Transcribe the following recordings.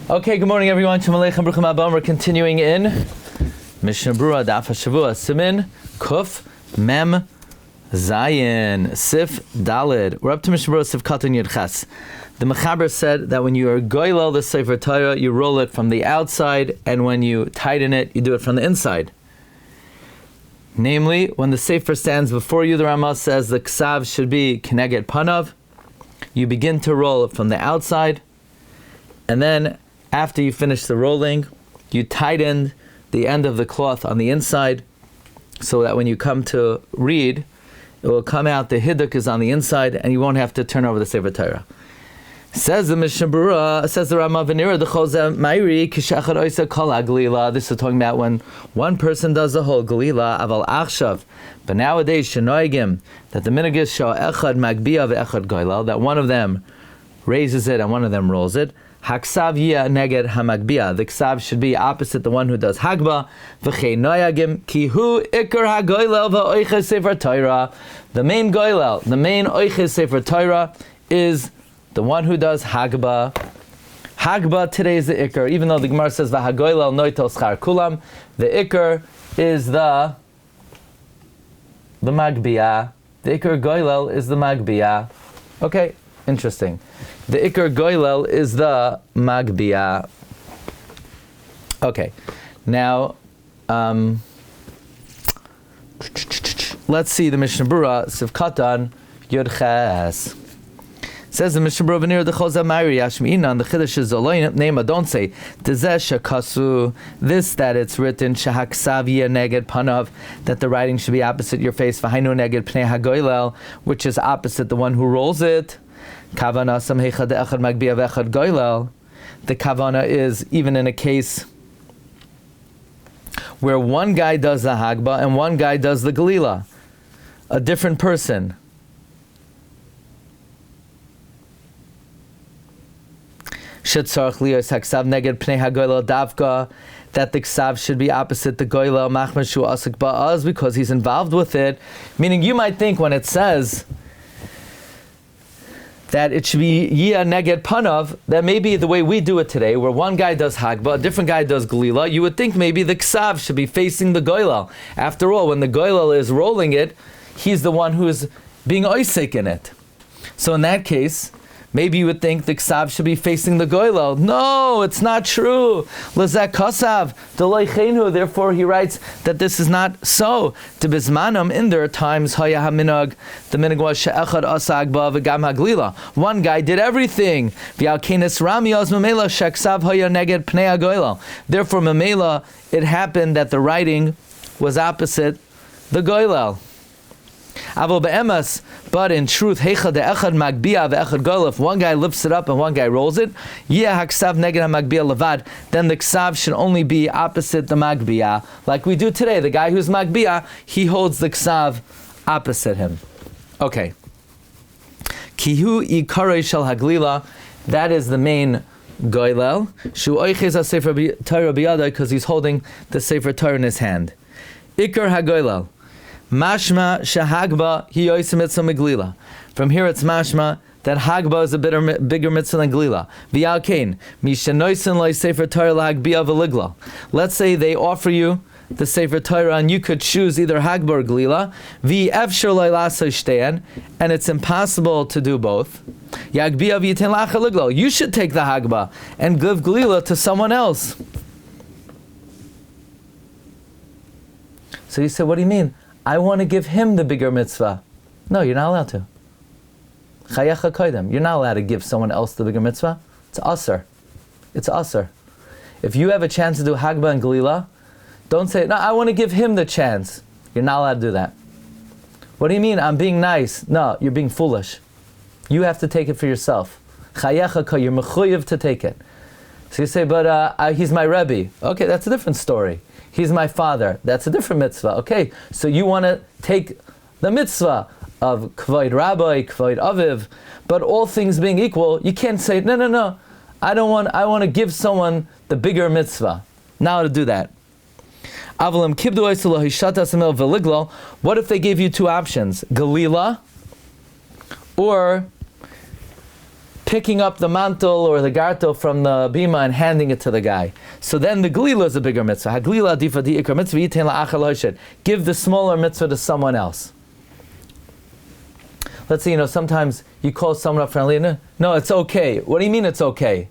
Okay, good morning everyone. We're continuing in Mishna Berura, Daf Hashavua, Siman, Kuf, Mem, Zayin, Sif, Dalid. We're up to Mishna Berura, Sif Katan Yud Ches. The Mechaber said that when you are goylel the Sefer Torah, you roll it from the outside, and when you tighten it, you do it from the inside. Namely, when the Sefer stands before you, the Ramah says the Ksav should be Keneged Panav. You begin to roll it from the outside, and then after you finish the rolling, you tighten the end of the cloth on the inside, so that when you come to read, it will come out, the Hidduk is on the inside, and you won't have to turn over the Sefer Torah. Says the Mishna Berura, says the Rabbi Meir, the Chozeh Mairi, Kishachar Oisa Kol HaGlila. This is talking about when one person does the whole Glila, Aval Achshav. But nowadays, Shenoigim, that the minhag is Shah Echad Magbia ve'Echad Goylal, that one of them raises it and one of them rolls it. Haksav Yia Neged HaMagbia. The Ksav should be opposite the one who does Hagba. V'chei Noyagim, Kihu Ikar HaGoylal v'Oiches Sefer Torah. The main Goylal, the main Oiches Sefer Torah is the one who does Hagba. Hagba today is the Ikar, even though the Gemara says V'hagoylal noitel schar kulam. The Ikar is the Magbia. The Ikar Goylal is the Magbia. Okay, interesting. The Ikar Goylal is the Magbia. Okay, now let's see the Mishna Berura, Sif Katan Yud Ches. Says the Mishna Berura, the Chozeh Mairi Yashmi'inan, the Chiddush is Zoloin Nema. Don't say Tezeh Shakasu. This that it's written Shahaksaviya Neged Panav, that the writing should be opposite your face. V'hainu Neged Pnei HaGoylel, which is opposite the one who rolls it. Kavana Sam Heichad Echad Magbia V'Echad Goylel. The kavana is even in a case where one guy does the Hagba and one guy does the Galila, a different person. That the Ksav should be opposite the Goylel Machmashu Asik Ba'az, because he's involved with it. Meaning you might think when it says that it should be Yia Neged Panav, that maybe the way we do it today, where one guy does Hagba, a different guy does Galila, you would think maybe the Ksav should be facing the Goylel. After all, when the Goylel is rolling it, he's the one who is being oisek in it. So in that case, maybe you would think the Ksav should be facing the Goylel. No, it's not true. L'zeh Kosav, D'loi Chenu. Therefore, he writes that this is not so. To Bizmanam, in their times, Haya HaMinag, the minhag was She'echad Asa Agba V'gam HaGlila. One guy did everything. V'al Kenes Rami Oz Memela She'ksav Haya Neged Pnei HaGoylel. Therefore, Memela, it happened that the writing was opposite the Goylel. But in truth, if one guy lifts it up and one guy rolls it, then the Ksav should only be opposite the Magbia. Like we do today, the guy who's Magbia, he holds the Ksav opposite him. Okay. Kihu ikarei shel haglila, that is the main Goylel. Shu oiches ha-Sefer Torah biyada, because he's holding the Sefer Torah in his hand. Ikar ha-Goylel. Mashma shehagba hi yosim mitzvah meglila. From here it's mashma that hagba is a bigger mitzvah than glila. V'yal kain mishenoisen loy sefer Torah lahagbia v'ligla. Let's say they offer you the sefer Torah and you could choose either hagba or glila. V'efshar loy lasa shtein, and it's impossible to do both. Yagbia v'yiten lacha ligla. You should take the hagba and give glila to someone else. So you say, what do you mean? I want to give him the bigger mitzvah. No, you're not allowed to. Chayecha koydem. You're not allowed to give someone else the bigger mitzvah. It's aser. It's aser. If you have a chance to do Hagba and Galila, don't say, no, I want to give him the chance. You're not allowed to do that. What do you mean? I'm being nice. No, you're being foolish. You have to take it for yourself. Chayecha koydem. You're mechuyev to take it. So you say, but he's my Rebbe. Okay, that's a different story. He's my father. That's a different mitzvah. Okay, so you want to take the mitzvah of Kvoid Rabbi, Kvoid Aviv, but all things being equal, you can't say, no, I want to give someone the bigger mitzvah. Now to do that. What if they gave you two options? Galila or picking up the mantle or the gartel from the bima and handing it to the guy. So then the glila is a bigger mitzvah. Haglila adifa di ikar mitzvah yitain la'achar lo'ishad. Give the smaller mitzvah to someone else. Let's say, sometimes you call someone up for aliyah. No, it's okay. What do you mean it's okay?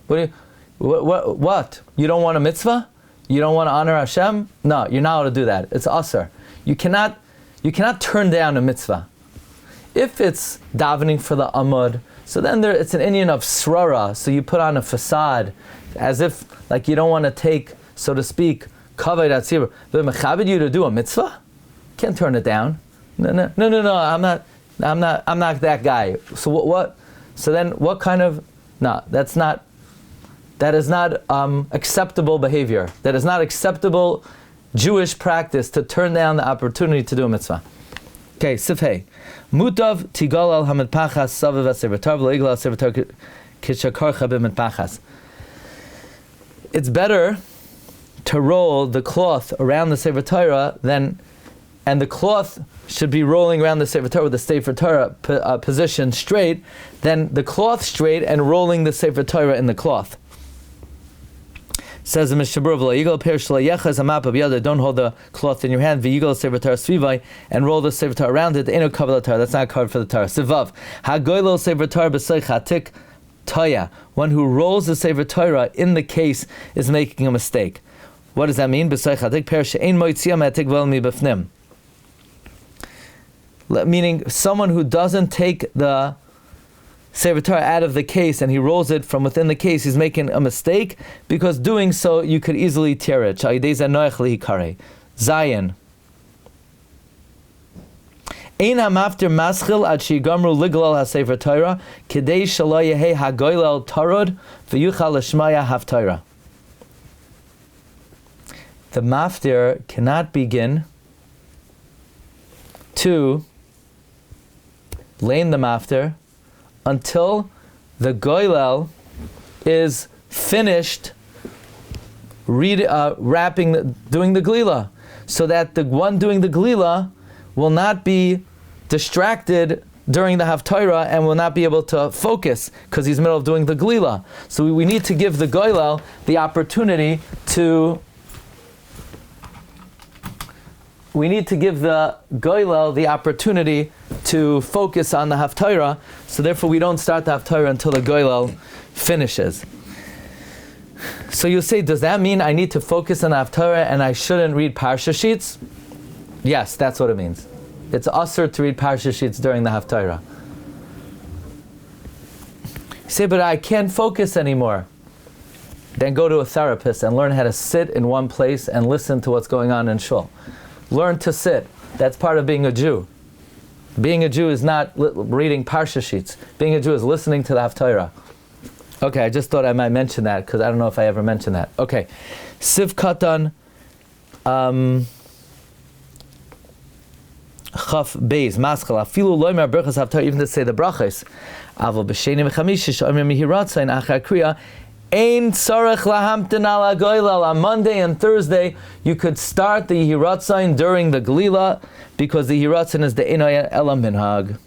What? You don't want a mitzvah? You don't want to honor Hashem? No, you're not allowed to do that. It's asur. You cannot turn down a mitzvah. If it's davening for the amud, so then it's an Indian of srara, so you put on a facade, as if like you don't want to take, so to speak, kavod atzibur. But mechabed you to do a mitzvah? Can't turn it down. No, I'm not that guy. So what? So then what kind of? No, that is not acceptable behavior. That is not acceptable Jewish practice to turn down the opportunity to do a mitzvah. Okay, Sifrei. Mutav tigal al hamitpachas savav asevatar v'leigla asevatar kishakarcha b'mitpachas. It's better to roll the cloth around the Sefer Torah and the cloth should be rolling around the Sefer Torah with the Sefer Torah position straight, than the cloth straight and rolling the Sefer Torah in the cloth. Says the Mishna, don't hold the cloth in your hand, and roll the Sefer Torah around it. That's not covered for the Torah. Sivav, one who rolls the Sefer Torah in the case is making a mistake. What does that mean? Meaning someone who doesn't take the Sefer Torah out of the case and he rolls it from within the case, he's making a mistake, because doing so you could easily tear it. Zayin. Ein hamaftir maschil ad shigamru liglal ha-Sefer Torah kidei shelo yehe hagoylel tarod v'yuchal l'shmaya haftorah. The maftir cannot begin to lane the maftir until the goylel is finished doing the glila, so that the one doing the glila will not be distracted during the haftarah and will not be able to focus because he's in the middle of doing the glila. So we need to give the goylel the opportunity to focus on the haftarah, so therefore we don't start the haftarah until the goylel finishes. So you'll say, does that mean I need to focus on the haftarah and I shouldn't read parsha sheets? Yes, that's what it means. It's asur to read parsha sheets during the haftarah. You say, but I can't focus anymore. Then go to a therapist and learn how to sit in one place and listen to what's going on in shul. Learn to sit. That's part of being a Jew. Being a Jew is not reading parsha sheets. Being a Jew is listening to the haftarah. Okay, I just thought I might mention that because I don't know if I ever mentioned that. Okay, Siv Katan Chaf Beis Maschal Afilu Loimer Berachas Haftarah, even to say the brachas. Avol b'sheni v'chamishi she'omer mihiratzayin achar kriya ein tzarech lahamtin ala goylel. On Monday and Thursday, you could start the yihiratzayin during the glila, because the yihiratzayin is the inay ela minhag.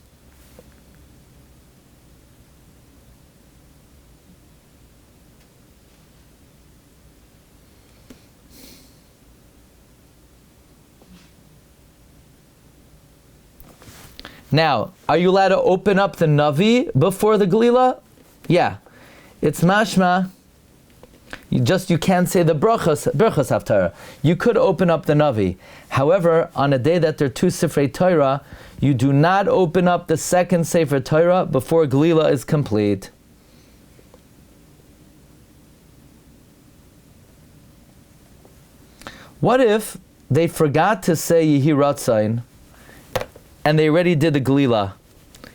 Now, are you allowed to open up the Navi before the Glila? Yeah. It's mashma. You can't say the brachas haftarah. You could open up the Navi. However, on a day that there are two Sifrei Torah, you do not open up the second Sefer Torah before Glila is complete. What if they forgot to say Yehiratzayin and they already did the Glila?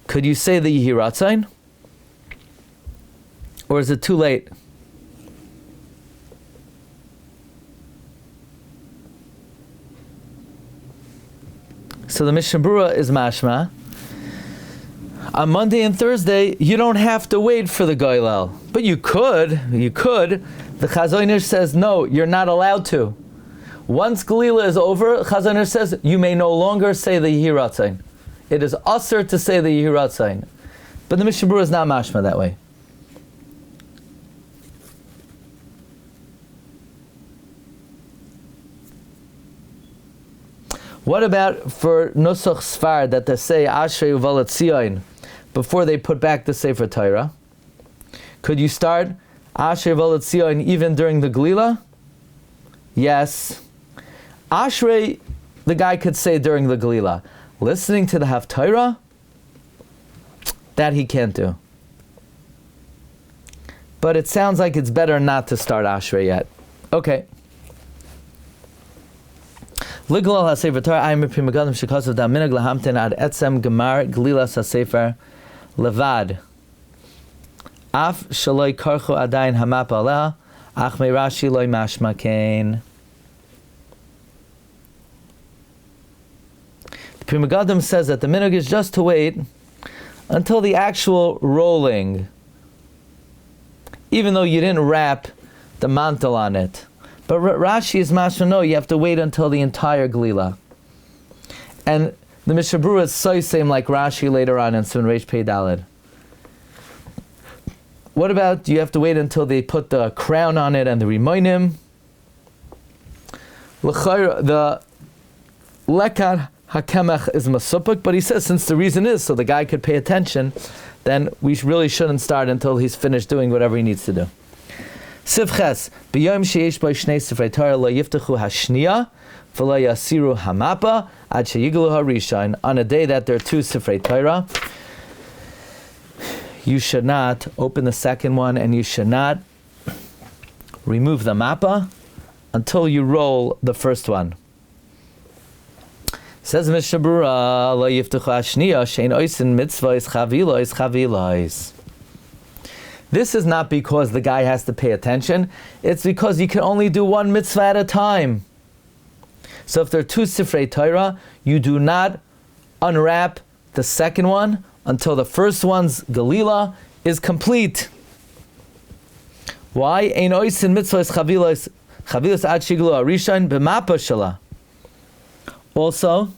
Could you say the Yehiratzayin? Or is it too late? So the Mishnah Berura is mashma. On Monday and Thursday, you don't have to wait for the Goylel. But you could. The Chazon Ish says, no, you're not allowed to. Once Galila is over, Chazon Ish says, you may no longer say the Yehiratzayin. It is asur to say the Yehiratzayin. But the Mishnah Berura is not mashma that way. What about for Nusach Sfar that they say Ashrei Uvalat Tzion before they put back the Sefer Torah? Could you start Ashrei Uvalat Tzion even during the Glila? Yes. Ashrei, the guy could say during the Glila. Listening to the Haftarah, that he can't do. But it sounds like it's better not to start Ashrei yet. Okay. Liglal HaSefer Torah ayim b'pri megadim shekasav da minag lahamten ad etzem gemar glilas HaSefer levad. Af shaloi karchu adayin hamap aleh ach meirashi loi mashma kein. The Pri Megadim says that the minhag is just to wait until the actual rolling, even though you didn't wrap the mantle on it. But Rashi is mashma, no, you have to wait until the entire glila. And the Mishnah Berura is so same like Rashi later on in Siman Reish Pei Daled. What about, do you have to wait until they put the crown on it and the rimoinim? The lekar hakemach is masupuk, but he says since the reason is so the guy could pay attention, then we really shouldn't start until he's finished doing whatever he needs to do. Sifches, b'yom sheyesh bo shnei Sifrei Torah lo yiftachu hashniya v'lo yasiru hamapa ad sheyiglu harishon. On a day that there are two Sifrei Torah, you should not open the second one and you should not remove the mappa until you roll the first one. Says Mishnah Berura lo yiftachu hashniya shein oisin mitzvahs chavilos. This is not because the guy has to pay attention. It's because you can only do one mitzvah at a time. So if there are two Sifrei Torah, you do not unwrap the second one until the first one's Galila is complete. Why? Ein oisin mitzvahs chavilos ad shiglu arishan b'mapa shala. Also,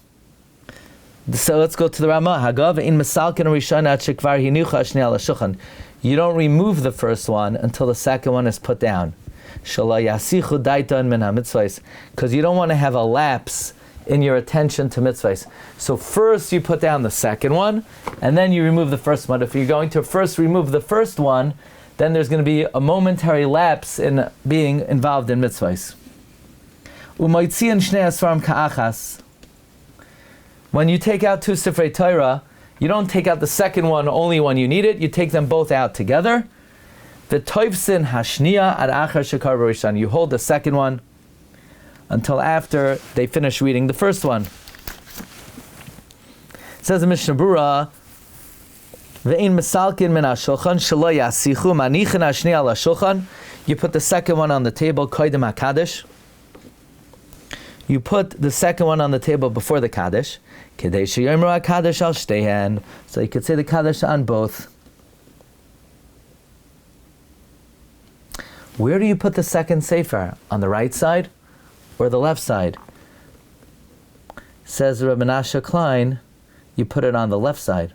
so let's go to the Ramah. Hagav ein mesalkin arishan ad shekvar hinucha ashni ala shulchan. You don't remove the first one until the second one is put down. Because you don't want to have a lapse in your attention to mitzvahs. So first you put down the second one, and then you remove the first one. If you're going to first remove the first one, then there's going to be a momentary lapse in being involved in mitzvahs. When you take out two Sifrei Torah, you don't take out the second one only when you need it. You take them both out together. The toivsin hashniya ad achar shekar b'rishon. You hold the second one until after they finish reading the first one. It says in Mishnah Berura, ve'in mesalkin min hashulchan shelo yasichu manichin hashniya ala shulchan. You put the second one on the table, koydem HaKadosh. You put the second one on the table before the Kaddish. So you could say the Kaddish on both. Where do you put the second Sefer? On the right side or the left side? Says Rabbi Menashe Klein, you put it on the left side,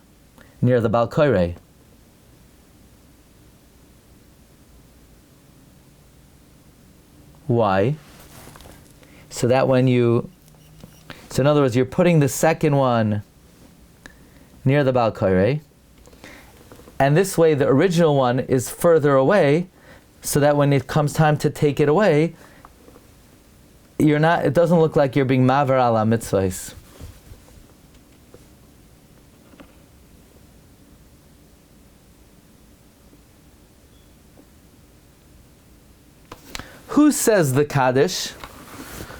near the Balkoire. Why? So that when you... So in other words, you're putting the second one near the Balkoire, and this way the original one is further away, so that when it comes time to take it away, it doesn't look like you're being maver ala mitzvahs. Who says the Kaddish?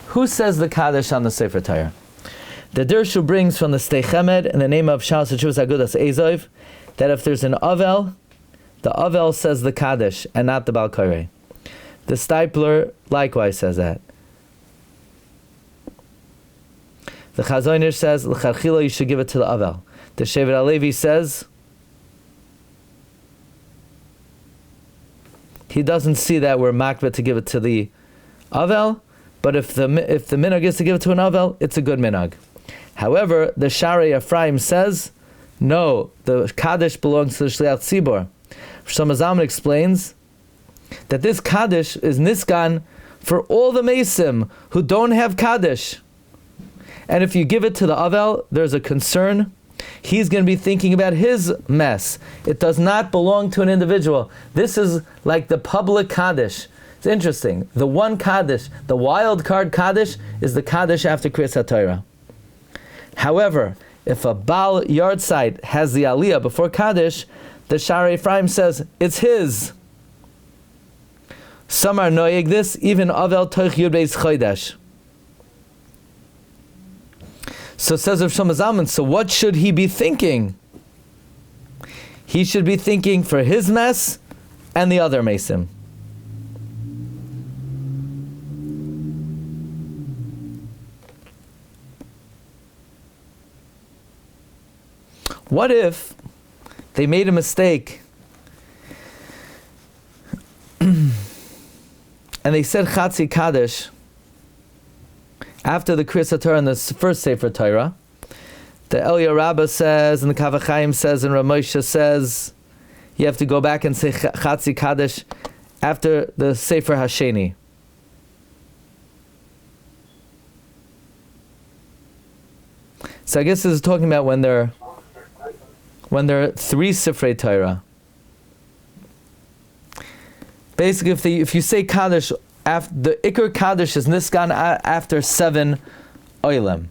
Who says the Kaddish on the Sefer Torah? The Dirshu brings from the Steichemed in the name of Shalos HaTshuvos Agudas Ezov that if there's an Avel, the Avel says the Kaddish and not the Balkoire. The Stipler likewise says that. The Chazonish says, L'charchila, you should give it to the Avel. The Shevet HaLevi says, he doesn't see that we're makbet to give it to the Avel, but if the minhag is to give it to an Avel, it's a good minhag. However, the Sharei Ephraim says No, the Kaddish belongs to the Shliach Tzibor. Shlomo Zalman explains that this Kaddish is Niskan for all the Mesim who don't have Kaddish. And if you give it to the Avel, there's a concern. He's going to be thinking about his mess. It does not belong to an individual. This is like the public Kaddish. It's interesting. The one Kaddish, the wild card Kaddish, is the Kaddish after Kriyas HaTorah. However, if a Baal Yartzeit has the Aliyah before Kaddish, the Sha'arei Ephraim says it's his. Some are noyeg this, even Avel Toich Yud Beis Chodesh. So says Rav Shlomo Zalman, so what should he be thinking? He should be thinking for his mess and the other Mesim. What if they made a mistake and they said Chatzi Kaddish after the Kriyas HaTorah and the first Sefer Torah? The Eliyah Rabbah says, and the Kav HaChaim says, and Rav Moshe says, you have to go back and say Chatzi Kaddish after the Sefer Hasheni. So I guess this is talking about when there are three Sifrei Torah. Basically, if you say Kaddish, after the Iker Kaddish is Niskan after 7 Oilem.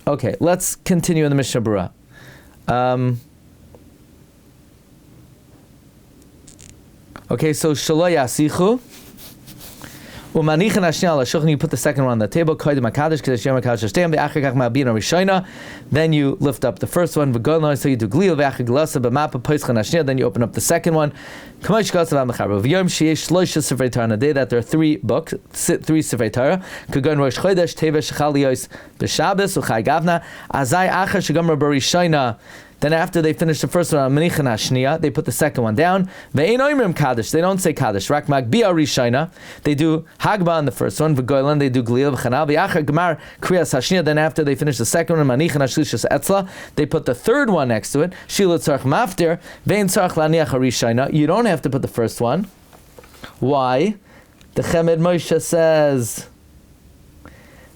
Okay, let's continue in the Mishnah Berura. Okay, so Shelo Yasichu. You put the second one on the table. Then you lift up the first one. So you do glil. Then you open up the second one. On a day that there are 3 books, 3 Sifrei Torah. Then after they finish the first one on Machon Maggid Harakiah, they put the second one down. They don't say Kaddish. Rak Magbiya Rishayna. They do Hagba on the first one. V'goylan they do Glil v'chanal. V'achar Gemar Kriyas Hashniya. Then after they finish the second one, Machon Mashlishas Etzla, they put the third one next to it. Shila Tzarch Maftir. Vein Tzarch Laniach Rishayna. You don't have to put the first one. Why? The Chemed Moshe says,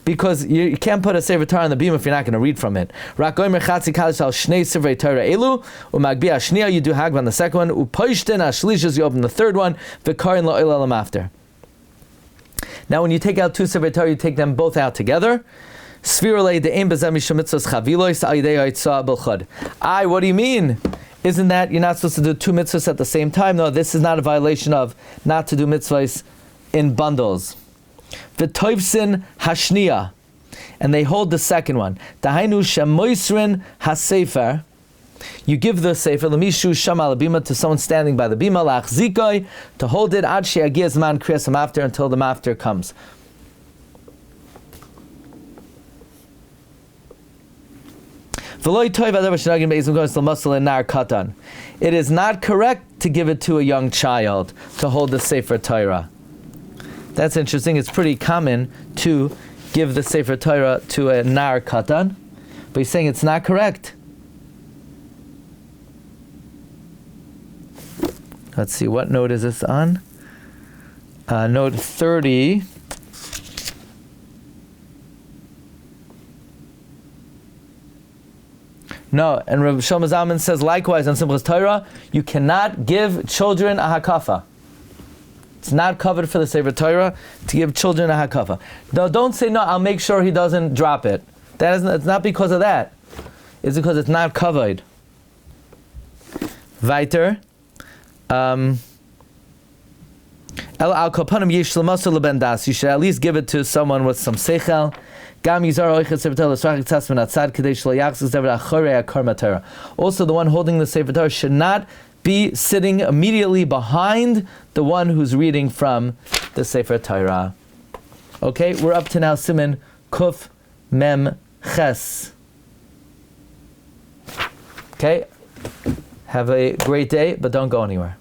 because you can't put a Sefer Torah on the beam if you're not going to read from it. Rak goymer chatzi kaddish al shnei Sifrei Torah elu, u'magbiya shniya, you do hagba on the second one, u'poishten ashlishas, you open the third one, v'karin lo oil elam after. Now when you take out 2 Sifrei Torah, you take them both out together. Svirulei de'em bezem mishum mitzvos chavilois ayidei haitzah b'chad. What do you mean? Isn't that you're not supposed to do 2 mitzvahs at the same time? No, this is not a violation of not to do mitzvahs in bundles. V'toivsin hashniya, and they hold the second one. Dahainu shemoisrin hasefer, you give the sefer lemishu shama labima, to someone standing by the bima, lachzikai, to hold it ad she'agiz man kriyas hamafter, until the mafter comes. It is not correct to give it to a young child to hold the Sefer Torah. That's interesting. It's pretty common to give the Sefer Torah to a Nar Katan, but he's saying it's not correct. Let's see, what note is this on? Note 30. No, and Rabbi Shlomo Zalman says likewise on Simchas Torah, you cannot give children a hakafa. It's not covered for the Sefer Torah to give children a hakafa. No, don't say no, I'll make sure he doesn't drop it. It's not because of that. It's because it's not covered. Weiter. You should at least give it to someone with some seichel. Also, the one holding the Sefer Torah should not be sitting immediately behind the one who's reading from the Sefer Torah. Okay, we're up to now Siman Kuf Mem Ches. Okay, have a great day, but don't go anywhere.